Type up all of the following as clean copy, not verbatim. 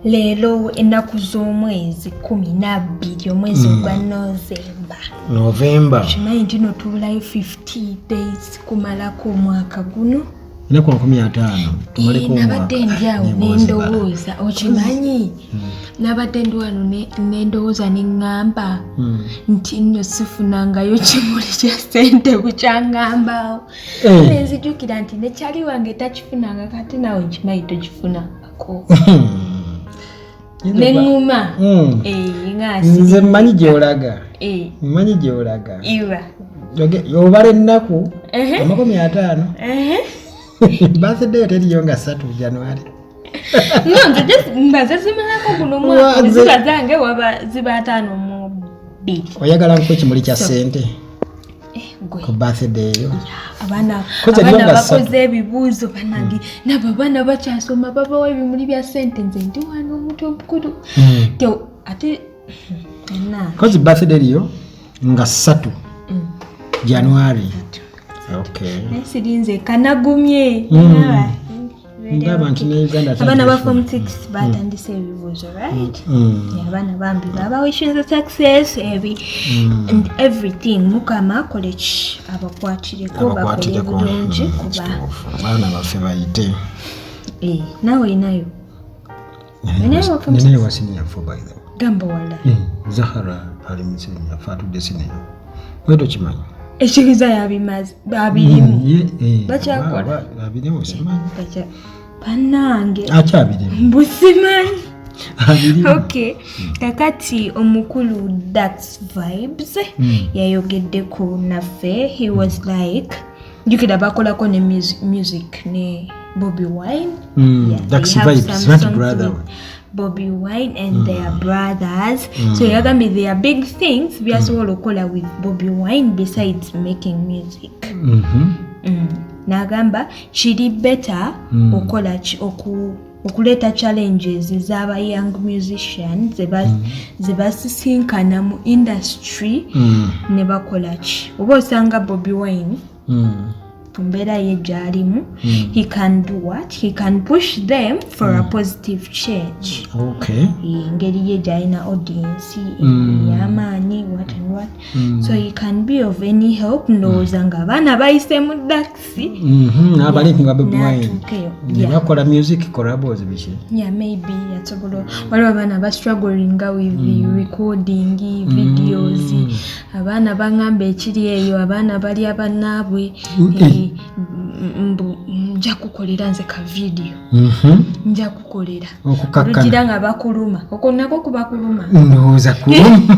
Lelo ennaku z'omwezi 12 omwezi gwa November. Kimanyi nti no tubulayo 50 days kumalako omwaka guno. Inaku 15 tumaleko omwaka. Nabadde ndyawo n'endowooza okimanyi. Nabadde ndwano n'endowooza n'eŋŋamba nti nno sifunangayo kimuli kya ssente bukyangambaawo. Nenzijukira nti ne kyali wange takifunanga kati nawe nkimanyi tokifunangako. Nenguma nze mmanyi gy'olaga obala ennaku 50 birthday teriyo nga 3 January. Mbaze zimalako guno mwaka ziba zange waba ziba 5 mu 2. Oyagala nko kimuli kya ssente ku birthday yo. Abana bakoze ebibuuzo banange n'abaana bakyasoma babawa ebimuli bya ssente nze ndi wano omuntu omukulu. Ate kozi birthday yo nga 3 January. Okay. Nesirinze kanagumye. Abana ba form 6 batandise ebibuuzo, right? Abana bambi baba wishing the success and everything. Mukama college abakwatireko bakole bulungi kuba abana bafe bayite. Nawe inayo. Nene wasini ya for by the way. Gamba wala. Zahara ali misini ya fatu desine. Wedo chimanyi. Ekigiza yabimazi babirimu. Bakyakora. Babirimu simanyi. Panange. Akyabirimu. Mbusimanyi. Okay. Kakati omukulu Dax Vibes yayogeddeko naffe. He was like jukira bakolako ne music ne Bobby Wine. Dax Vibes, not brother. Bobby Wine and their brothers. So yagambye there are big things byasobola okukola with Bobby Wine besides making music. Nagamba kiri better okola okuleta challenges z'aba young musicians zebasisinkana mu industry ne bakola ki. Oba osanga Bobby Wine mbeera ye gyalimu, he can do what? He can push them for a positive change. Okay. Ngeri ye gyalina audience y'amaanyi what and what. So he can be of any help. Ndowooza nga abaana bayise mu taxi. Abali nga Bobby Wine. Bakola music collabos biki? Yeah, maybe yasobola. Waliwo abaana bastruggling with the recording videos. Abaana bangamba ekiri eyo, abaana bali abannaabwe. Nja kukolera nze ka video. Nja kukolera. Okukakkana nga bakuluma. Okonako kubakuluma. Ndowooza kuluma.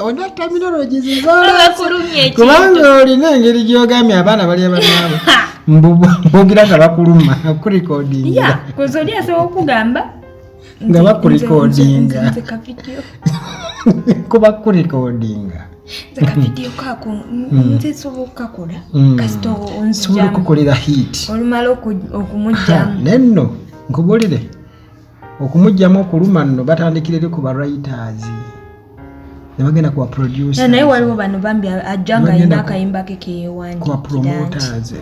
Ona terminology zizola. Bakulumye ekyo. Kubanga olina engeri gy'ogambye abaana bali abannaabwe. Mbogira nga bakuluma okurecording. Yeah, kuzoli asobola okugamba nga bakurecordinga. Nze ka video. Kuba kurecordinga. Zaka video kako nze soboka kola kasito onzija sobola kukolera hit olumala okumujjamu nenno nkubulire okumujjamu okuluma nno batandikirire ku ba writers ne bagenda ku producer naye waliwo bano bambi ajanga ina akayimba ke wandi ku promoters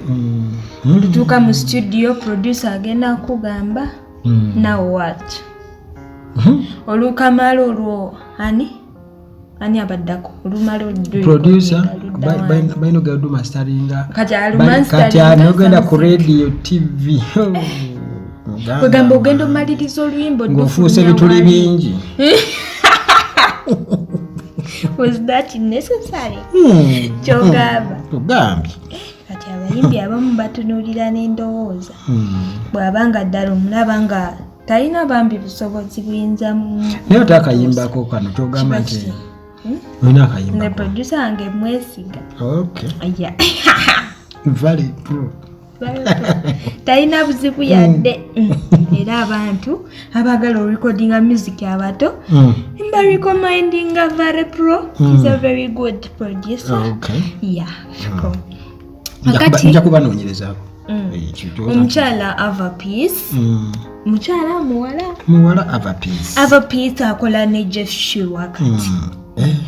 tutuuka mu studio producer agenda kugamba now what olukamala olwo ani abaddako olumalo producer baino gadu masteringa kati alumasteringa kati anogenda ku radio TV kugamba ogendo malirizo oluyimbo ngofuuse bituli bingi. Was that necessary? Kyogamba tugambye kati abayimbi abamu batunuulira n'endowooza bw'abanga ddala omulaba nga talina bambi busobozi buyinza naye otakayimbako kano kyogamba nti Nina akayimba. Ne producer ange mwesiga. Okay. Yeah. Very true. Taina buzibu yadde. Era abantu abagala recording music abato. Imba recommending very pro. He's a very good producer. Okay. Yeah. Nja kubanoonyerezako. Omukyala Ava Peace. Mukyala muwala Ava Peace. Ava Peace akola ne Jeff Shue wakati.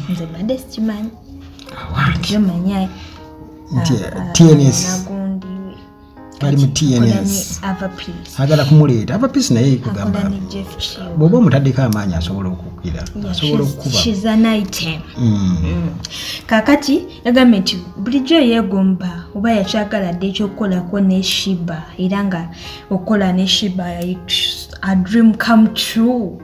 Nze mbadde sikimanyi. Nti manya TNS. nagundiwe. bali mu TNS agala kumuleeta ava peace naye kugamba bw'oba omutaddeko amaanyi asobola okukkira asobola okukuba she's an item. Kakati yagambye nti bulijjo yeegomba oba yakyagala dde ekyokukolako ne Shiba era nga okukola ne Shiba a dream come true.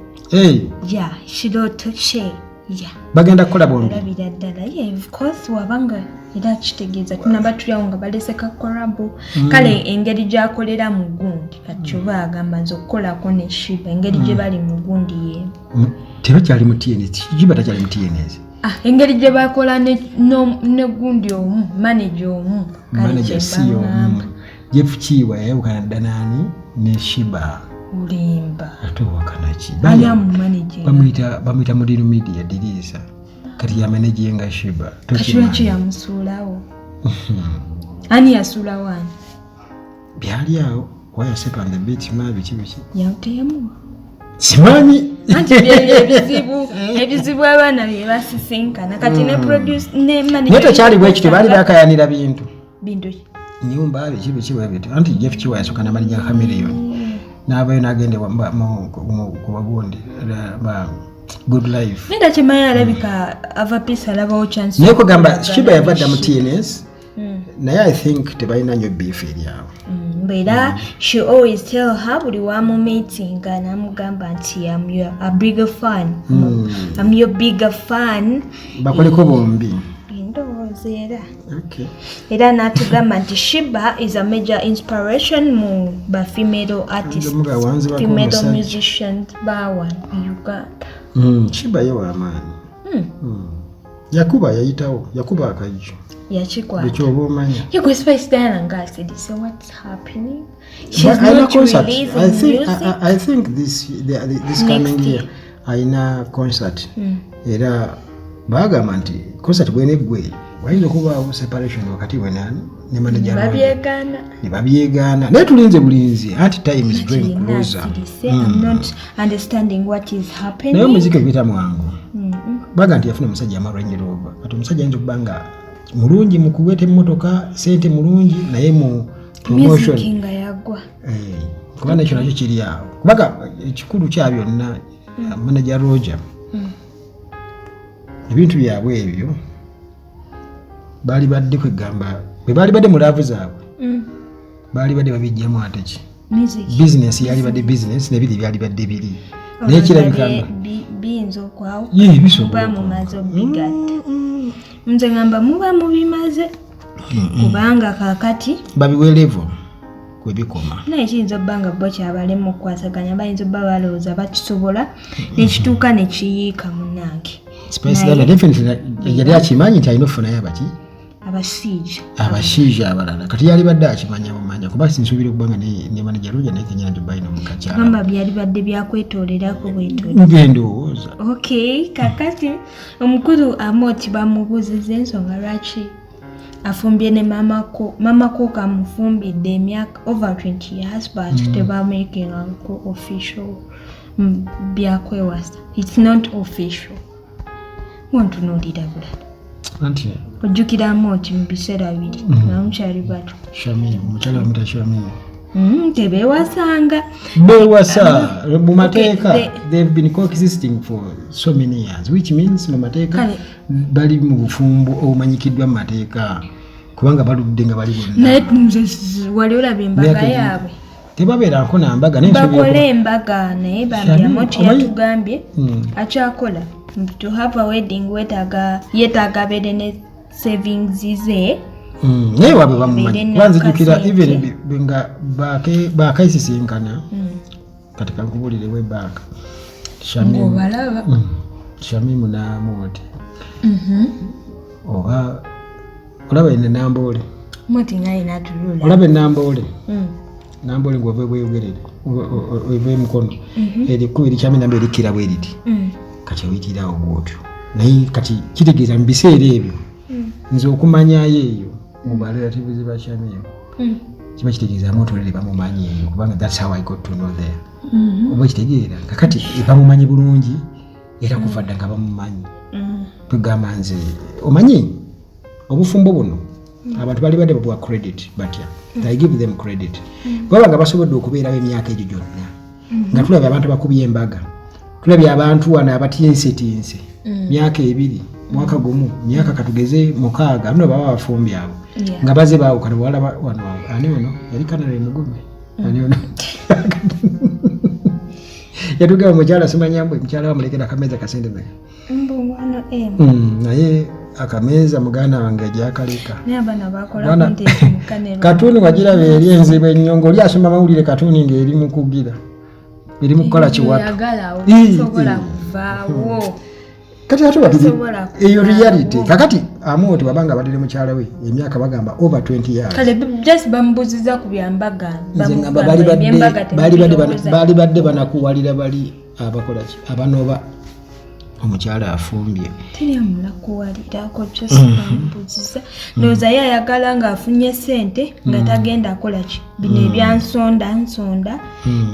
Yeah, kirooto kye. Yeah. Bagenda kukola bombi. Alabira ddala. Yeah, of course wabanga era kitegeeza tunaba tulyawo nga baleseka korabo. Kale engeri gy'akolera mu gundi kati oba agamba nze okukolako ne Shiba engeri gye bali mu gundi ye. Tebakyali mu TNS. Shiba takyali mu TNS. Engeri gye bakola ne gundi omu manager omu. Manager CEO omu. Jeff Chiwa yayawukana dda nani ne Shiba. Ulimba atuwakanaki bamuyita Mudinu Media Dirisa kati ya manage nga Shiba kati yamusuulawo ani yasuulawo ani byali awo waya second the beat mabi kibiki yawutemu simanyi anti ebizibu abaana bye basisinkana kati ne produce ne manager neto kyali bwekityo bali bakayanira bintu nyumba abi kibiki webito anti Jeff Chiwa yasukana manager Chameleon n'abayo n'agende ku bagundi ba good life nenda kimanya alabika ava peace alabawo chance naye kugamba Shiba yavadda mu TNS naye I think tebalina nnyo beef eryawo But she always tell her buli wamu meeting namugamba nti I'm a bigger fan. I'm your bigger fan. Bakoleko bombi. Era. Okay. Era natugamba nti Shiba is a major inspiration mu ba female artists, female musicians bawa Uganda. Shiba yewa amaanyi. Yakuba yayitawo, yakuba akajjo. Yachikwa. You go space down and guys said, so what's happening? She's not releasing music. I think this coming year aina concert. Era bagamba nti concert bwene gwe wayinza kubaawo separation wakati we nani ne manager ne babyegana naye tulinze bulinzi at time is drawing closer. I'm not understanding what is happening. Naye muziki gwita mwangu. Baga nti yafuna musajja amarange roba kati musajja nzo kubanga mulungi mu kuweta emmotoka sente mulungi naye mu promotion kinga yagwa kubanga ekyo nakyo kiri awo kubaga ekikulu kya byonna manager Roger ebintu byabwe ebyo bali badde kwegamba bwe bali badde mu laavu zaabwe bali badde babijjamu ate ki business yali badde business nebiri byali badde biri naye kirabikanga biyinza okwawo bisobola mu mazo bigatta nze ngamba muba mubimaze kubanga kakati babiwerevo kwebikoma naye kiyinza obbanga bo kyabalemu okukwasaganya bayinza obba balowooza bakisobola nekituuka nekiyiika munnange yali akimanyi nti alina okufunayo abaki abasiija abalala kati yali badde akimanya bumanya kuba sinsuubira okubanga ne manager Roger naye kenyana nti balina omukakyala gamba byali badde byakwetoolerako bwetoolerendowooza okay kakati omukulu Amoti bamubuuziza ensonga lwaki afumbye ne mamako kamufumbidde emyaka over 20 years but tebamaking official byakwewasa it's not official wantunuulira bulala anti ojjukira Amoti mu biseera biri namukyali bato Shamim omukyala bamuta Shamim tebewasanga bewasa mu mateeka they've been coexisting for so many years which means mu mateeka bali mu bufumbo obumanyikiddwa mu mateeka kubanga baludde nga bali bonna naye wali olaba embaga yaabwe tebabeerako nambaga bakola embaga naye bambi Amoti yatugambye akyakola to have a wedding yetaaga beere ne savings ze naye waabwe bamumanyi banzijukira even nga baakaisisinkana kati kankubulire webaaka Shamimu n'Amoti oba olaba ene Namboole olaba enamboole Namboole ng'ova bweyogerere ova emukono erikubiri kyami namba erikkira bwe riti kati oyitirawo bwotyo naye kati kitegeeza mu biseera ebyo nze okumanyayo eyo mu barelatives ba Shamimu kiba kitegeeza Amoti bamumanyi eyo kubanga that's how I got to know there oba kitegeera kakati bamumanyi bulungi era kuva dda nga bamumanyi tugamba nze omanyi obufumbo buno abantu bali badde babuwa credit batya I give them credit baba nga basobodde okubeerawo emyaka egyo gyonna nga tulabye abantu bakubye embaga tulabye abantu wano abatinsetinse myaka 2 mwaka gumu myaka katugeze 6 nno baba bafumbye abo nga baze baawukana wala wano ani ono yali kanale mugume ani ono yatugamba mukyala simanyambwe mukyala wamulekera akameza kasente meka naye akameza muganda wange ajakaleka katuni wagiraba eri enzibu ennyongo oli asoma mawulire katuni ng'eri mukugira eri mukukola kiwatu kati ate eyo reality kakati Amoti wabanga badire mukyala we emyaka bagamba over 20 years kale just bambuziza ku byambaga bali badde banakuwalira bali abakola ki abanoba omukyala afumbye tiyamula kuwalira ko just bambuziza ndoza yayagala nga afunye sente nga tagenda akola ki bino ebyansonda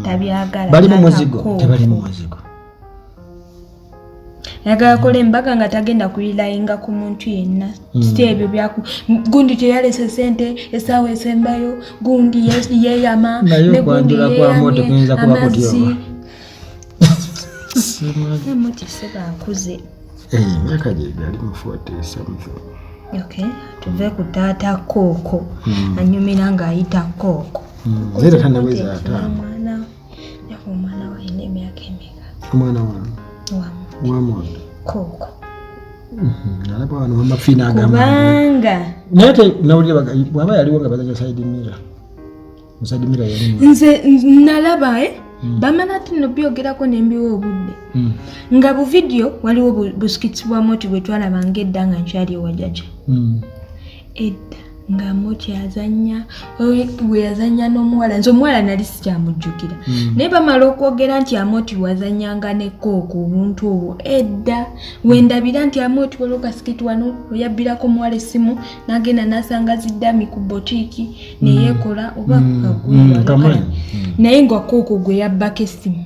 tabyagala bali mu muzigo tebali mu muzigo yagala kola embaga nga tagenda kuyilayinga ku muntu yenna ebyo byaku gundi teyalese sente esaawa esembayo gundi yeyama ne gundi yeyamye amazzi Amoti seba akuze myaka gye yali mu 40 something tuve ku taata kooko anyumira ng'ayita kooko zera tanaweza ataano omwana waine emyaka emeka omwana wamwana kooko nalaba wano wamafiina agamba kubanga naye te nawulira bwaba yaliwo nga bazanya side mirror yalimu nze nalaba bamala tino byogerako nembiwa obudde nga bu video waliwo buskits bwa Amoti bwe twalabanga edda nga nkyali ewajaja edda nga Amoti azanya bwe yazanya n'omuwala nze omuwala nali sikyamujjukira naye bamala okwogera nti Amoti wazanyanga ne kooko obuntu obwo edda wendabira nti Amoti waliwo kasikiti wano oyabbirako omuwala essimu n'agenda n'asanga ziddami ku botiiki neyeekola oba kukagulwa naye nga kooko gwe yabbako essimu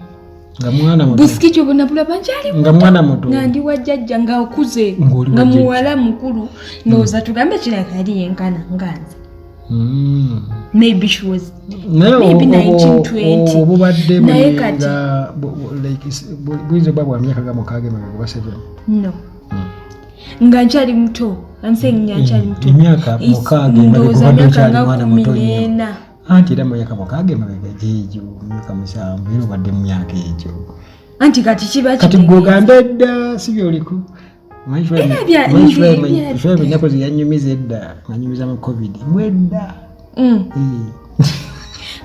nga mwana muto busikiti obwo nabulaba nkyali nga mwana muto nga ndi wajjajja nga okuze nga muwala mukulu ndowooza tugambe kiraka yali yenkana nga nze maybe she was maybe 1920 obubadde naye kati buyinza bwa bwa myaka gamukaaga emabega oba 7 no nga nkyali muto ansenya nkyali muto emyaka mukaaga emabega obadde okyali mwana muto nnyo anti era myaka mukaaga emabega gyegyo myaka 7 era obadde mu myaka egyo anti kati kiba kati gwogambe edda si byoliku ennaku zeyanyumiza edda nganyumiza mu covid mwedda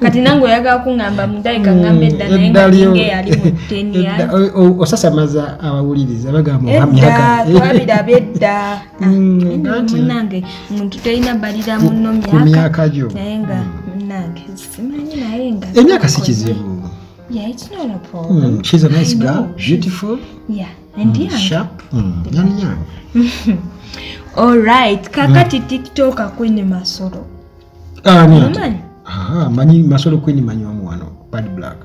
kati nange oyagala kuŋŋamba mundayika ŋŋamba edda naye nga ninge yali mu 10 years osasamaza abawuliriza bagamba edda twabiraba edda munnange muntu talina balira munno myaka gyo naye nga munnange simanyi naye nga emyaka si kizibu it's not a problem. She's a nice girl, beautiful, and young. Sharp, young. Alright, kakati TikTok Queen Masolo. Mani Masolo Queen manyu wano, Bad Black.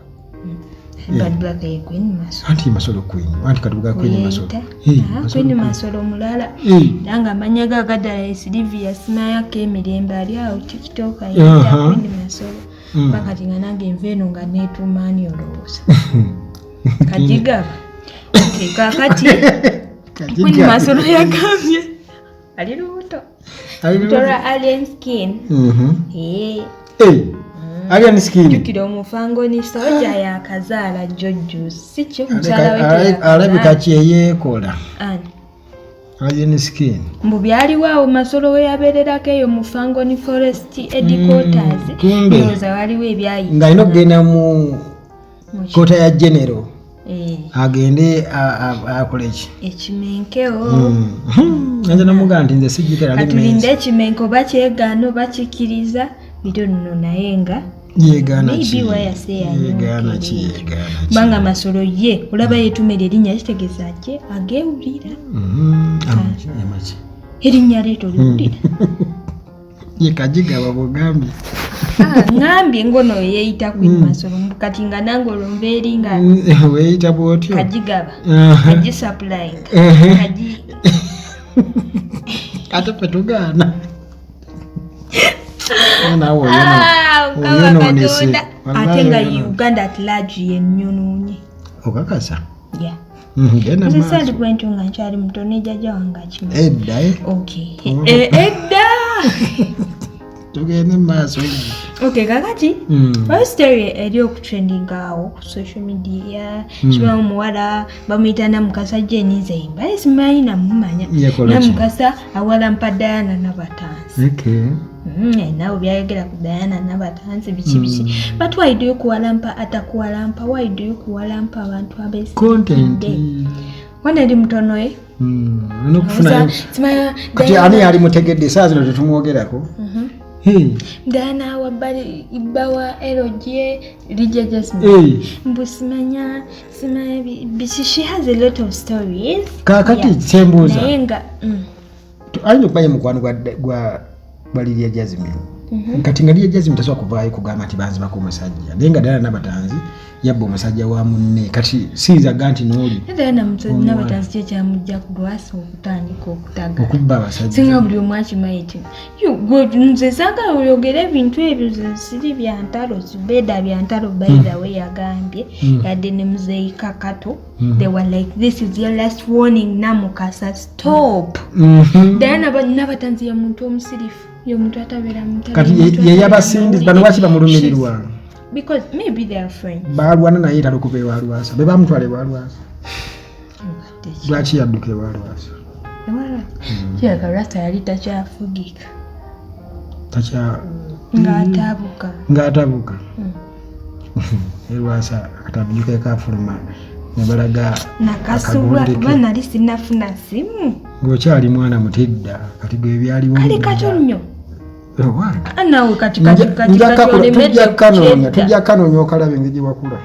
Bad Black Queen Masolo. Anti Masolo Queen, anti katubuga Queen Masolo. Queen Masolo mulala. Nanga manyaga gadala Sylvia sinaya kemirembe ali awo TikTok ayita Queen Masolo. Bakati nga nange nveeno nga neetumaani olowooza kajigaba kakati Queen Masolo yagambye ali lubuto Tora alien skin alien skin jukira omufangoni soja yakazaala jojju si kyo mukyala we alabika kyeyeekola alien skin mbu byaliwo Masolo we yabeererako eyo mu Fangoni Forest headquarters ndowooza waliwo ebyayita nga alina okugenda mu kota ya general agende akole ki ekimenkeo nze namugamba nti nze sijjukira katulinde ekimenke oba kyegaana oba kikiriza biro nno naye nga yeegaana kubanga Masolo ye olaba yeetumira erinnya kitegeeza kye ageewulira erinnya leeto liwulira ye kajigaba bwogambye ngambye ngono yeeyita Queen Masolo kati nga nange olwomba eri nga weeyita bwotyo kajigaba kagisaplaying ate fe tugaana nawe Katonda ate nga Uganda at large yennyononye okakasa nze sali bwentu nga nkyali muto ne jjajja wange akimanyi edda edda tugende maaso kakati oyo story eri okutrendinga awo ku social media kibamu muwala bamuyita namukasa Jeniza Imba simanyi namumanya namukasa awalampa Diana Nabatanzi nawe byayogera ku Diana Nabatanzi biki but why do you kuwalampa atakuwalampa why do you kuwalampa abantu abesi content wana ndi mutono nokufuna kati ani ali mutegedde saa zino tetumwogerako Diana wabali ibawa eroje Lydia Mbusimanya she has a lot of stories kakati sembuza alino kubanye mukwano gwa Lydia Jasmine kati nga Lydia Jasmine tasobola kuvaayo kugamba nti banziba ku musajja naye nga Diana Nabatanzi yabba omusajja wa munne kati sinzaga nti n'oli Diana Nabatanzi kye kyamujja ku lwasa okutandika okutaga okubba abasajja singa buli omu akimanyi nti nze saagala oyogera ebintu ebyo siri bya ntalo Zubeda bya ntalo by the way yagambye yadde ne muzeeyi Kakato they were like this is your last warning namukasa stop Diana Nabatanzi ya muntu omusirifu y'omuntu atabeera mutali kati ye yabasindizi bano lwaki bamulumirirwa because maybe they are friends balwana naye talokuba ewalwasa be bamutwala ewalwasa lwaki yadduka ewalwasa kiraga rasta yali takyafugika ng'atabuka erwasa akatabujuka kafuluma nebalaga nakasubwa kuba nali sinafuna simu ng'okyali mwana mutedda kati gwe byaliwo kali kato nnyo nawe tujja kanoonya okalabe engeri wakula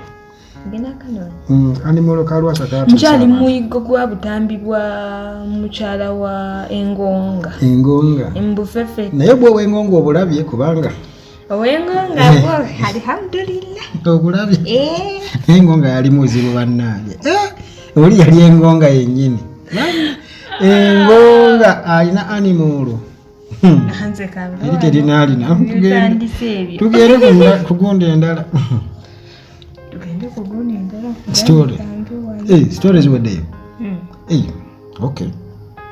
animolo kalwasa nkyali muyigo gwa butambi bwa mukyala wa engonga embufefe naye bwe wengonga obulabye kubanga owengonga bwo alhamdulillah obulabye engonga yali muzibu bannange oli yali engonga yennyini engonga alina animolo eri terinaalina tugende kugonda endala story ziweddeyo okay